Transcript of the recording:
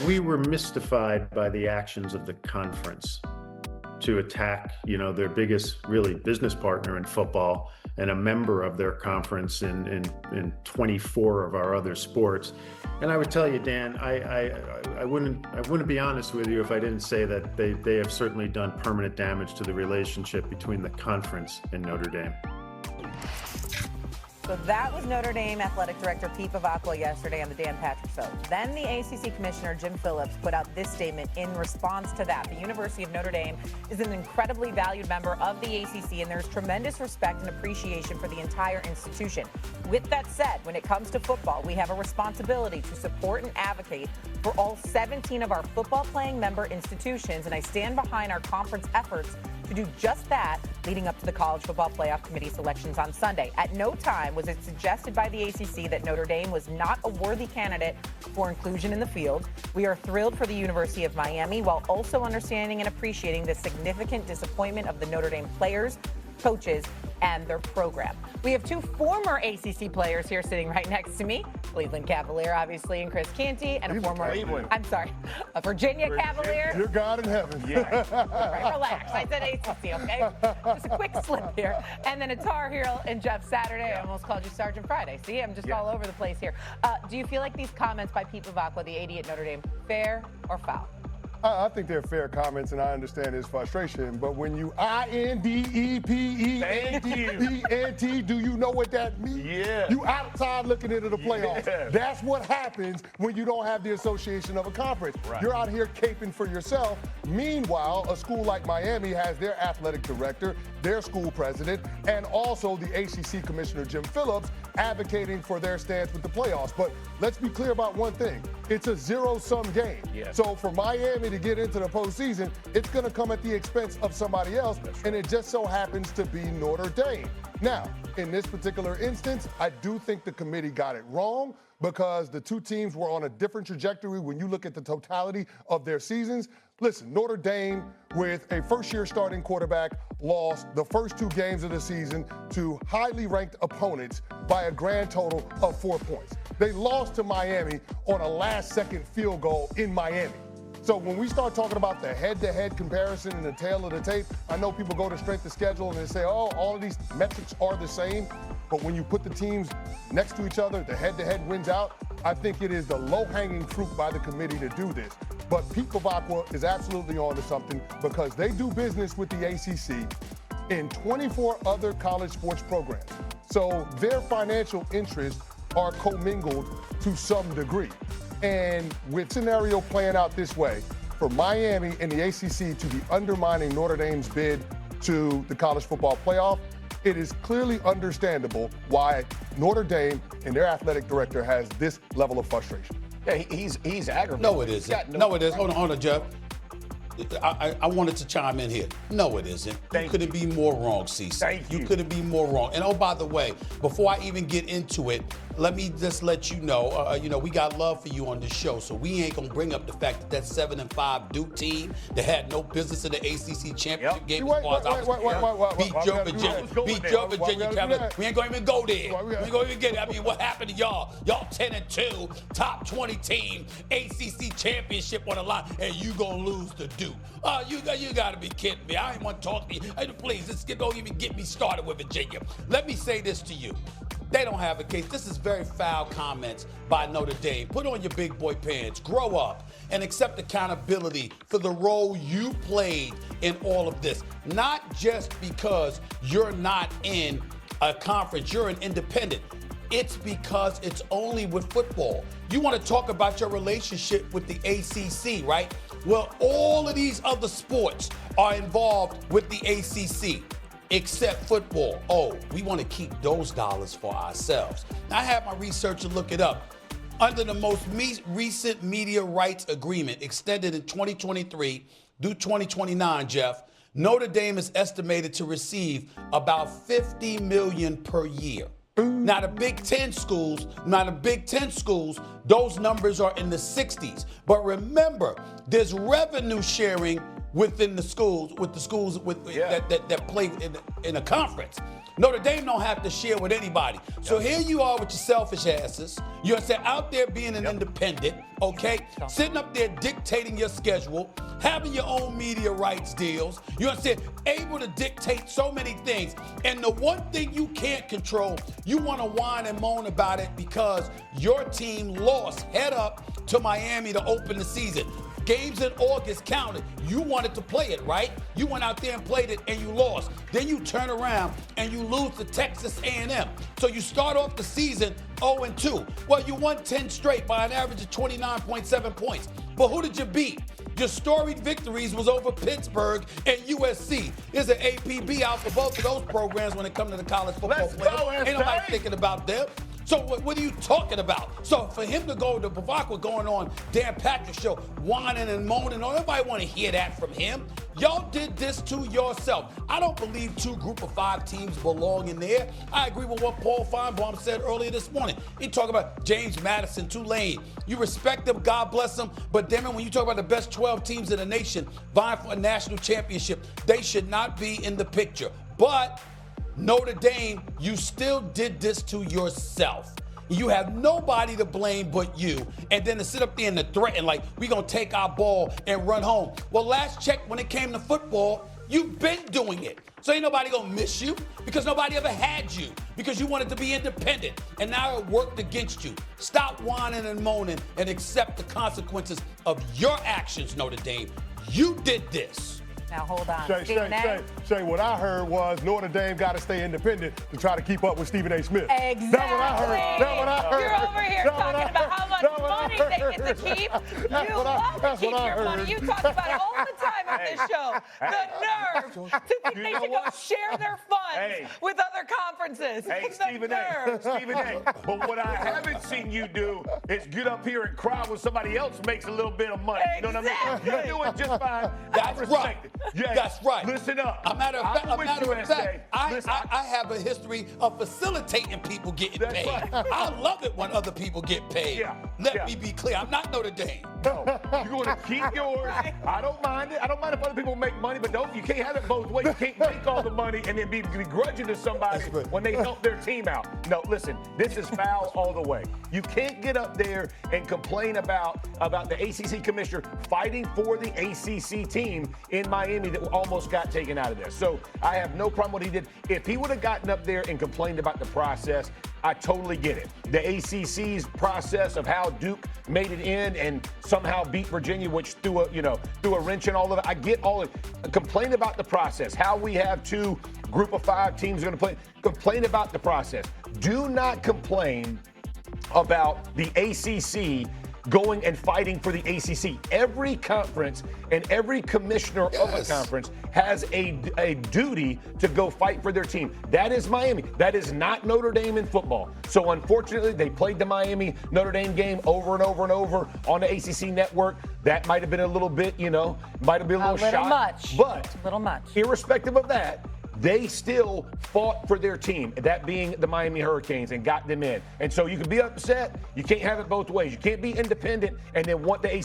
We were mystified by the actions of the conference to attack, their biggest really business partner in football and a member of their conference in 24 of our other sports. And I would tell you, Dan, I wouldn't be honest with you if I didn't say that they have certainly done permanent damage to the relationship between the conference and Notre Dame. So that was Notre Dame Athletic Director Pete Bavacqua yesterday on the Dan Patrick Show. Then the ACC Commissioner Jim Phillips put out this statement in response to that. The University of Notre Dame is an incredibly valued member of the ACC, and there's tremendous respect and appreciation for the entire institution. With that said, when it comes to football, we have a responsibility to support and advocate for all 17 of our football-playing member institutions, and I stand behind our conference efforts to do just that leading up to the College Football Playoff Committee selections on Sunday. At no time was it suggested by the ACC that Notre Dame was not a worthy candidate for inclusion in the field. We are thrilled for the University of Miami while also understanding and appreciating the significant disappointment of the Notre Dame players, coaches, and their program. We have two former ACC players here sitting right next to me. Cleveland Cavalier, obviously, and Chris Canty, and a Virginia Cavalier. You're God in heaven. Yeah. Right, relax. I said ACC, okay? Just a quick slip here. And then a Tar Heel and Jeff Saturday. I almost called you Sergeant Friday. See, I'm just all over the place here. Do you feel like these comments by Pete Bavacqua, the AD at Notre Dame, fair or foul? I think they're fair comments, and I understand his frustration. But when you INDEPENDENT, do you know what that means? Yeah. You outside looking into the playoffs. Yeah. That's what happens when you don't have the association of a conference. Right. You're out here caping for yourself. Meanwhile, a school like Miami has their athletic director, their school president, and also the ACC Commissioner Jim Phillips advocating for their stance with the playoffs. But let's be clear about one thing. It's a zero-sum game. Yeah. So for Miami to get into the postseason, it's going to come at the expense of somebody else, and it just so happens to be Notre Dame. Now, in this particular instance, I do think the committee got it wrong because the two teams were on a different trajectory when you look at the totality of their seasons. Listen, Notre Dame, with a first-year starting quarterback, lost the first two games of the season to highly ranked opponents by a grand total of 4 points. They lost to Miami on a last-second field goal in Miami. So when we start talking about the head-to-head comparison and the tail of the tape, I know people go to strength of schedule and they say, oh, all of these metrics are the same. But when you put the teams next to each other, the head-to-head wins out. I think it is the low-hanging fruit by the committee to do this. But Pete Bavacqua is absolutely on to something because they do business with the ACC in 24 other college sports programs. So their financial interests are commingled to some degree. And with scenario playing out this way, for Miami and the ACC to be undermining Notre Dame's bid to the college football playoff, it is clearly understandable why Notre Dame and their athletic director has this level of frustration. Yeah, he's aggravated. No, it isn't. No, it isn't. Hold on, Jeff. I wanted to chime in here. No, it isn't. You couldn't be more wrong, CeCe. You couldn't be more wrong. And oh, by the way, before I even get into it, let me just let you know, we got love for you on this show, so we ain't gonna bring up the fact that 7-5 Duke team that had no business in the ACC championship game as far as I was beat Joe Virginia, Cavaliers. We ain't gonna even go there. We ain't gonna even get it. I mean, what happened to y'all? Y'all 10-2, top 20 team, ACC championship on the line, and you gonna lose to Duke. You gotta be kidding me. I ain't want to talk to you. Hey, please, don't even get me started with Virginia. Let me say this to you. They don't have a case. This is very foul comments by Notre Dame. Put on your big boy pants, grow up, and accept accountability for the role you played in all of this. Not just because you're not in a conference, you're an independent. It's because it's only with football. You want to talk about your relationship with the ACC, right? Well, all of these other sports are involved with the ACC. Except football. Oh, we want to keep those dollars for ourselves. Now, I had my researcher look it up. Under the most recent media rights agreement extended in 2023 through 2029, Jeff, Notre Dame is estimated to receive about $50 million per year. Now, the Big Ten schools, those numbers are in the 60s. But remember, there's revenue sharing within the schools, that play in a conference. Notre Dame don't have to share with anybody. So here you are with your selfish asses. You're out there being an independent, okay? Sitting up there dictating your schedule, having your own media rights deals. You understand? Able to dictate so many things. And the one thing you can't control, you want to whine and moan about it because your team lost head up to Miami to open the season. Games in August counted. You wanted to play it, right? You went out there and played it and you lost. Then you turn around and you lose to Texas A&M. So you start off the season 0-2. Well, you won 10 straight by an average of 29.7 points. But who did you beat? Your storied victories was over Pittsburgh and USC. There's an APB out for both of those programs when it comes to the college football players. Ain't nobody thinking about them. So what are you talking about? So for him to go to Bavacqua going on Dan Patrick's show, whining and moaning, nobody want to hear that from him. Y'all did this to yourself. I don't believe 2 Group of 5 teams belong in there. I agree with what Paul Feinbaum said earlier this morning. He talked about James Madison, Tulane. You respect them, God bless them, but then when you talk about the best 12 teams in the nation vying for a national championship, they should not be in the picture. But Notre Dame, you still did this to yourself. You have nobody to blame but you. And then to sit up there and to threaten like, we're going to take our ball and run home. Well, last check when it came to football, you've been doing it. So ain't nobody going to miss you because nobody ever had you because you wanted to be independent. And now it worked against you. Stop whining and moaning and accept the consequences of your actions, Notre Dame. You did this. Now, hold on. Shay, what I heard was Notre Dame got to stay independent to try to keep up with Stephen A. Smith. Exactly. That's what I heard. That's what I heard. You're over here talking about how much money they get to keep. You love to keep your money. You talk about it all the time on this show. The nerve to think they should go share their funds with other conferences. Hey, Stephen A. But what I haven't seen you do is get up here and cry when somebody else makes a little bit of money. You know what I mean? You're doing just fine. That's right. Yes. That's right. Listen up. A matter of fact, I have a history of facilitating people getting paid. Right. I love it when other people get paid. Let me be clear. I'm not Notre Dame. No, you're going to keep yours. I don't mind it. I don't mind if other people make money, but you can't have it both ways. You can't make all the money and then be begrudging to somebody when they help their team out. No, listen, this is foul all the way. You can't get up there and complain about the ACC commissioner fighting for the ACC team in Miami that almost got taken out of this. So I have no problem with what he did. If he would have gotten up there and complained about the process, I totally get it. The ACC's process of how Duke made it in and somehow beat Virginia, which threw a wrench in all of it. I get all of it. Complain about the process. How we have 2 Group of 5 teams going to play. Complain about the process. Do not complain about the ACC going and fighting for the ACC. Every conference and every commissioner of a conference has a duty to go fight for their team. That is Miami. That is not Notre Dame in football. So unfortunately, they played the Miami Notre Dame game over and over and over on the ACC network. That might have been a little bit, might have been a little shot. Much. But a little much. Irrespective of that, they still fought for their team, that being the Miami Hurricanes, and got them in. And so you can be upset. You can't have it both ways. You can't be independent and then want the